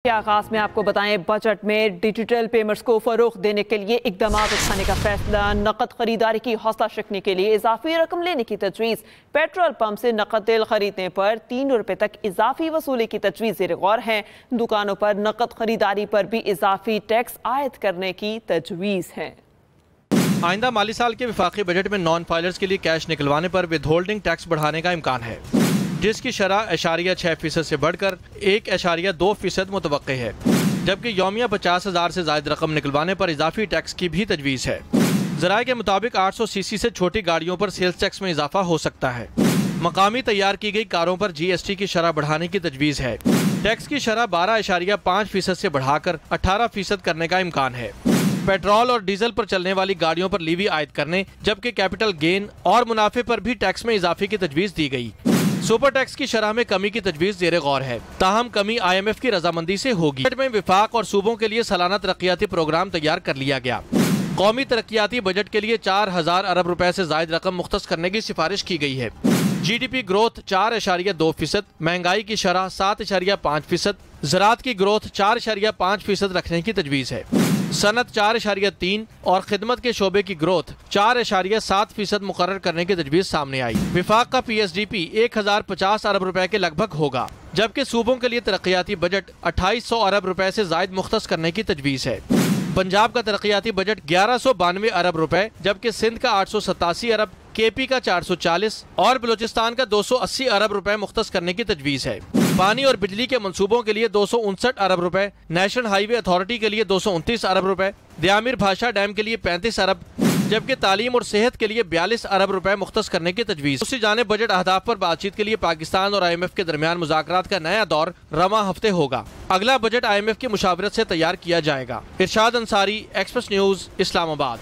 के आगाज में आपको बताएं, बजट में डिजिटल पेमेंट्स को फरोग देने के लिए इकदाम उठाने का फैसला। नकद खरीदारी की हौसला शिकने के लिए इजाफी रकम लेने की तजवीज़। पेट्रोल पंप से नकद तेल खरीदने पर 3 रुपए तक इजाफी वसूली की तजवीज़ ज़ेर गौर है। दुकानों पर नकद खरीदारी पर भी इजाफी टैक्स आयद करने की तजवीज़ है। आइंदा माली साल के वफाकी बजट में नॉन फाइलर्स के लिए कैश निकलवाने पर विदहोल्डिंग टैक्स बढ़ाने का इम्कान है, जिसकी शरह 0.6% से बढ़कर 1.2% मुतवक्के है, जबकि यौमिया 50,000 से ज़ायद रकम निकलवाने पर इजाफी टैक्स की भी तजवीज़ है। ज़राए के मुताबिक 800 सीसी से छोटी गाड़ियों पर सेल्स टैक्स में इजाफा हो सकता है। मकामी तैयार की गई कारों पर GST की शरह बढ़ाने की तजवीज़ है। टैक्स की शरह 12.5% से बढ़ाकर 18% करने का इम्कान है। पेट्रोल और डीजल पर चलने वाली गाड़ियों पर लीवी आयद करने, जबकि कैपिटल गेन और मुनाफे पर भी टैक्स में इजाफे की तजवीज़ दी गई। सुपर टैक्स की शरह में कमी की तजवीज़ ज़ेर गौर है, ताहम कमी IMF की रजामंदी से होगी। बजट में विफाक और सूबों के लिए सालाना तरक्याती प्रोग्राम तैयार कर लिया गया। कौमी तरक्याती बजट के लिए 4,000 अरब रुपए से ज़ायद रकम मुख्तस करने की सिफारिश की गई है। GDP ग्रोथ 4.2%, महंगाई की शरह 7.5%, ज़राअत की ग्रोथ 4.5% रखने की तजवीज़ है। सनत 4.3 और खिदमत के शोबे की ग्रोथ 4.7% मुकर्रर करने की तजवीज़ सामने आई। विफाक का PSDP 1,050 अरब रुपए के लगभग होगा, जबकि सूबों के लिए तरक्याती बजट 2,800 अरब रुपए से ज़ायद मुख्तस करने की तजवीज़ है। पंजाब का तरक्याती बजट 1192 अरब रुपए, जबकि सिंध का 887 अरब, KP का 440 और बलूचिस्तान का 280 अरब रुपए मुख्तस करने की तजवीज़ है। पानी और बिजली के मंसूबों के लिए 259 अरब रुपए, नेशनल हाईवे अथॉरिटी के लिए 229 अरब रुपए, दियामिर भाषा डैम के लिए 35 अरब, जबकि तालीम और सेहत के लिए 42 अरब रुपए मुख्तस करने की तजवीज़। दूसरी जानिब बजट अहदाफ पर बातचीत के लिए पाकिस्तान और IMF के दरमियान मुज़ाकरात का नया दौर रवां हफ्ते होगा। अगला बजट IMF की मुशावरत से तैयार किया जाएगा। इरशाद अंसारी, एक्सप्रेस न्यूज़, इस्लामाबाद।